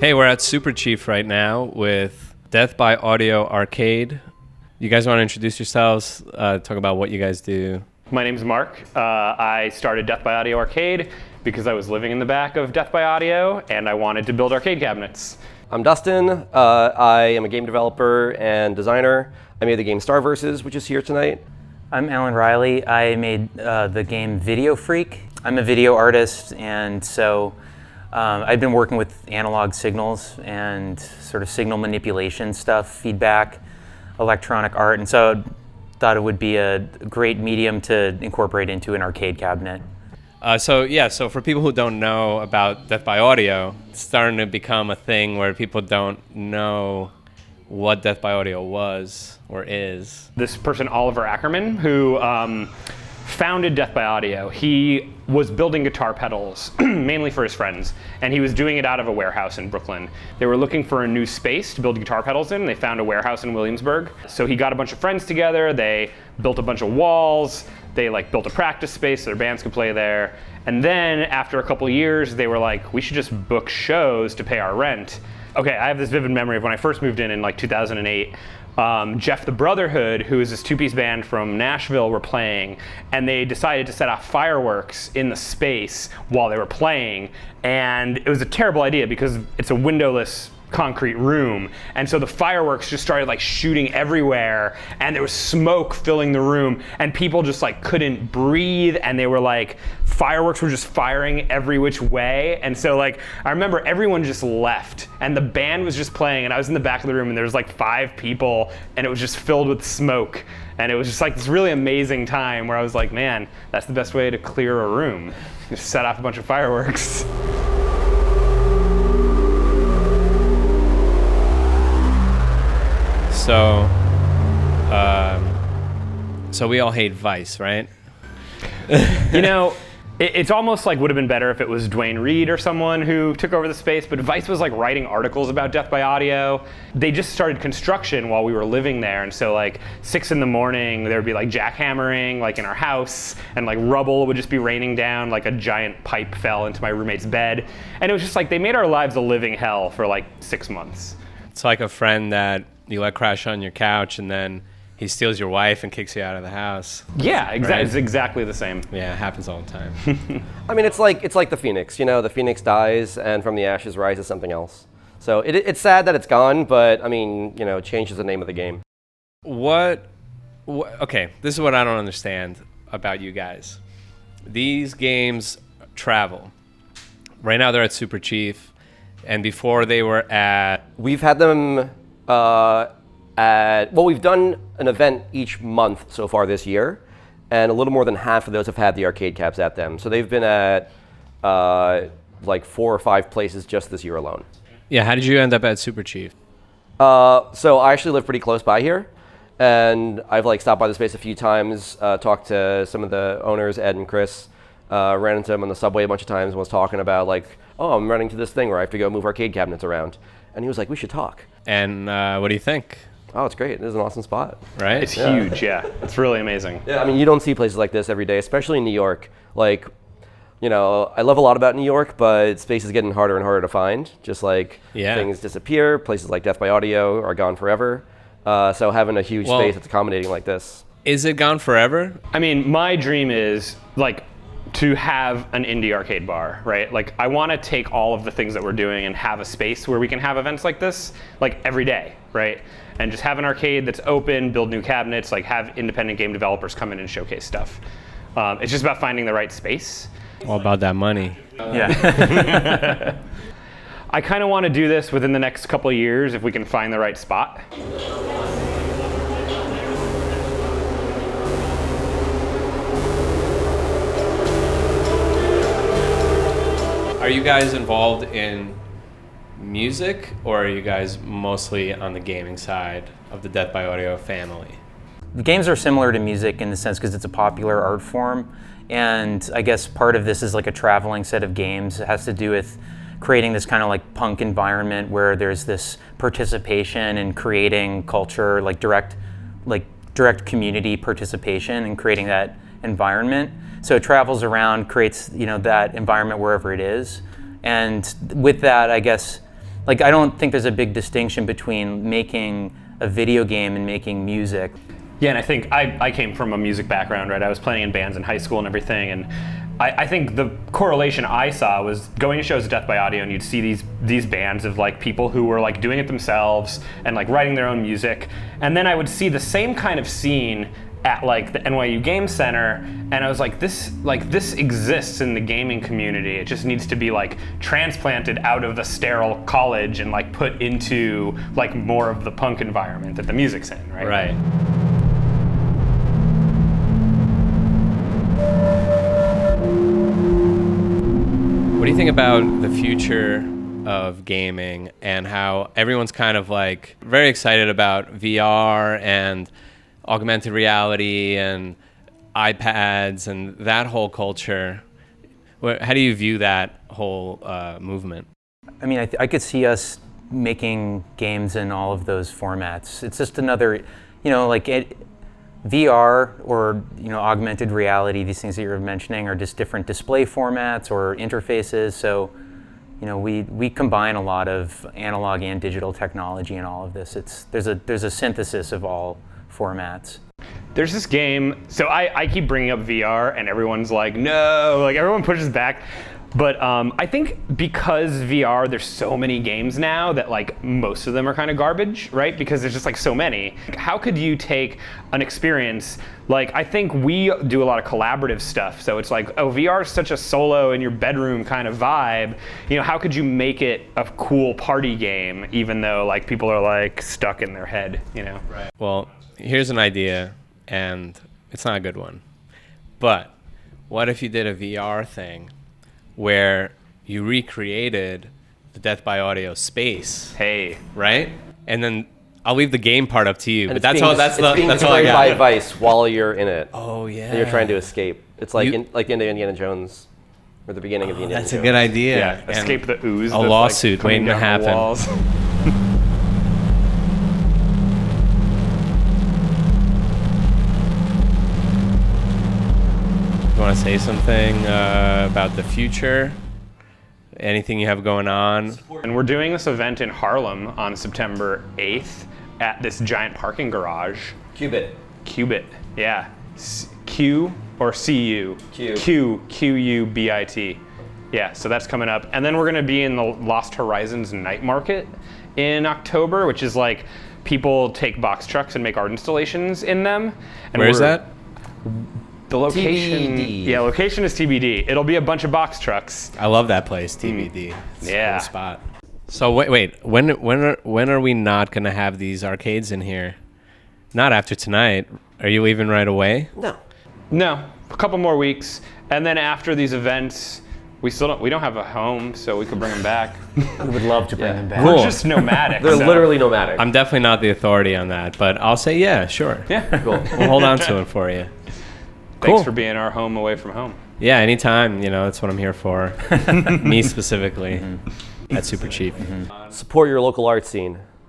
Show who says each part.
Speaker 1: Hey, we're at Superchief right now with Death by Audio Arcade. You guys want to introduce yourselves, talk about what you guys do?
Speaker 2: My name's Mark. I started Death by Audio Arcade because I was living in the back of Death by Audio and I wanted to build arcade cabinets.
Speaker 3: I'm Dustin. I am a game developer and designer. I made the game Star Versus, which is here tonight.
Speaker 4: I'm Alan Riley. I made the game Video Freak. I'm a video artist, and so I've been working with analog signals and sort of signal manipulation stuff, feedback, electronic art, and so thought it would be a great medium to incorporate into an arcade cabinet.
Speaker 1: So for people who don't know about Death by Audio, it's starting to become a thing where people don't know what Death by Audio was or is.
Speaker 2: This person, Oliver Ackerman, who founded Death by Audio, he was building guitar pedals mainly for his friends, and he was doing it out of a warehouse in Brooklyn. They were looking for a new space to build guitar pedals in, and they found a warehouse in Williamsburg. So he got a bunch of friends together, they built a bunch of walls, they built a practice space so their bands could play there. And then after a couple of years, they were like, we should just book shows to pay our rent. Okay, I have this vivid memory of when I first moved in 2008. Jeff the Brotherhood, who is this two-piece band from Nashville, were playing, and they decided to set off fireworks in the space while they were playing. And it was a terrible idea because it's a windowless concrete room, and so the fireworks just started shooting everywhere, and there was smoke filling the room, and people just couldn't breathe, and they were fireworks were just firing every which way. And so I remember everyone just left, and the band was just playing, and I was in the back of the room, and there was 5 people, and it was just filled with smoke, and it was just this really amazing time where I was like, man, that's the best way to clear a room, just set off a bunch of fireworks.
Speaker 1: So we all hate Vice, right?
Speaker 2: It's almost would have been better if it was Dwayne Reed or someone who took over the space, but Vice was writing articles about Death by Audio. They just started construction while we were living there, and so 6 in the morning there would be jackhammering in our house, and rubble would just be raining down, a giant pipe fell into my roommate's bed, and it was just they made our lives a living hell for 6 months.
Speaker 1: It's like a friend that you let crash on your couch, and then he steals your wife and kicks you out of the house.
Speaker 2: Yeah,
Speaker 1: right?
Speaker 2: It's exactly the same.
Speaker 1: Yeah, it happens all the time.
Speaker 3: I mean, it's like the Phoenix. The Phoenix dies, and from the ashes rises something else. So it's sad that it's gone, but I mean, change is the name of the game.
Speaker 1: Okay, this is what I don't understand about you guys. These games travel. Right now they're at Superchief, and before they were at...
Speaker 3: We've had them we've done an event each month so far this year, and a little more than half of those have had the arcade cabs at them. So they've been at 4 or 5 places just this year alone.
Speaker 1: Yeah, how did you end up at Superchief?
Speaker 3: So I actually live pretty close by here, and I've stopped by the space a few times, talked to some of the owners, Ed and Chris, ran into them on the subway a bunch of times, and was talking about oh, I'm running to this thing where I have to go move arcade cabinets around. And he was like, we should talk.
Speaker 1: And what do you think?
Speaker 3: Oh, it's great. This is an awesome spot.
Speaker 1: Right?
Speaker 2: It's huge, yeah. It's really amazing.
Speaker 3: Yeah, I mean, you don't see places like this every day, especially in New York. I love a lot about New York, but space is getting harder and harder to find. Just things disappear. Places like Death by Audio are gone forever. So having a huge space that's accommodating like this.
Speaker 1: Is it gone forever?
Speaker 2: I mean, my dream is to have an indie arcade bar, right? I want to take all of the things that we're doing and have a space where we can have events like this, every day, right? And just have an arcade that's open, build new cabinets, have independent game developers come in and showcase stuff. It's just about finding the right space.
Speaker 1: All about that money.
Speaker 2: Yeah. I kind of want to do this within the next couple of years if we can find the right spot.
Speaker 1: Are you guys involved in music, or are you guys mostly on the gaming side of the Death by Audio family?
Speaker 4: The games are similar to music in the sense because it's a popular art form, and I guess part of this is a traveling set of games. It has to do with creating this kind of punk environment where there's this participation in creating culture, direct community participation and creating that environment. So it travels around, creates that environment wherever it is. And with that, I guess, like I don't think there's a big distinction between making a video game and making music.
Speaker 2: Yeah, and I think I came from a music background, right? I was playing in bands in high school and everything, and I think the correlation I saw was going to shows at Death by Audio, and you'd see these bands of like people who were like doing it themselves and like writing their own music, and then I would see the same kind of scene at like the NYU Game Center, and I was like, this exists in the gaming community. It just needs to be like transplanted out of the sterile college and like put into like more of the punk environment that the music's in, right?
Speaker 1: Right. What do you think about the future of gaming and how everyone's kind of like very excited about VR and augmented reality and iPads and that whole culture? How do you view that whole movement?
Speaker 4: I mean, I could see us making games in all of those formats. It's just another, like VR or augmented reality, these things that you're mentioning are just different display formats or interfaces. So we combine a lot of analog and digital technology in all of this. There's a synthesis of all formats.
Speaker 2: There's this game, so I keep bringing up VR and everyone's like, no, like everyone pushes back. But I think because VR, there's so many games now that like most of them are kind of garbage, right? Because there's just like so many. How could you take an experience, like I think we do a lot of collaborative stuff. So it's like, oh, VR is such a solo in your bedroom kind of vibe. How could you make it a cool party game, even though like people are like stuck in their head, Right.
Speaker 1: Well, here's an idea, and it's not a good one. But what if you did a VR thing where you recreated the Death by Audio space?
Speaker 2: Hey.
Speaker 1: Right? And then I'll leave the game part up to you.
Speaker 3: And
Speaker 1: But that's all I
Speaker 3: destroyed
Speaker 1: got.
Speaker 3: by Vice while you're in it.
Speaker 1: Oh yeah.
Speaker 3: And you're trying to escape. It's like like the Indiana Jones, or the beginning of the Indiana
Speaker 1: That's
Speaker 3: Jones.
Speaker 1: a good idea.
Speaker 2: Yeah, escape the ooze.
Speaker 1: A
Speaker 2: that's,
Speaker 1: lawsuit
Speaker 2: like, coming
Speaker 1: waiting to
Speaker 2: down the
Speaker 1: happen.
Speaker 2: walls.
Speaker 1: You want to say something about the future? Anything you have going on?
Speaker 2: And we're doing this event in Harlem on September 8th at this giant parking garage. Qubit, yeah. Q or CU? Qubit. Yeah, so that's coming up. And then we're gonna be in the Lost Horizons Night Market in October, which is like people take box trucks and make art installations in them. And
Speaker 1: Where is that?
Speaker 2: The location,
Speaker 3: TBD.
Speaker 2: Yeah, location is TBD. It'll be a bunch of box trucks.
Speaker 1: I love that place, TBD. It's
Speaker 2: Yeah.
Speaker 1: a cool spot. So wait. When are we not gonna have these arcades in here? Not after tonight. Are you leaving right away?
Speaker 2: No, a couple more weeks, and then after these events, we don't have a home, so we could bring them back.
Speaker 4: We would love to bring them back.
Speaker 1: Cool.
Speaker 2: We're just nomadic.
Speaker 3: They're
Speaker 2: so-
Speaker 3: literally nomadic.
Speaker 1: I'm definitely not the authority on that, but I'll say yeah, sure.
Speaker 2: Yeah.
Speaker 3: Cool.
Speaker 1: We'll hold on to it for you.
Speaker 2: Thanks
Speaker 1: Cool.
Speaker 2: for being our home away from home.
Speaker 1: Yeah, anytime. That's what I'm here for. Me specifically at Superchief.
Speaker 3: Support your local art scene.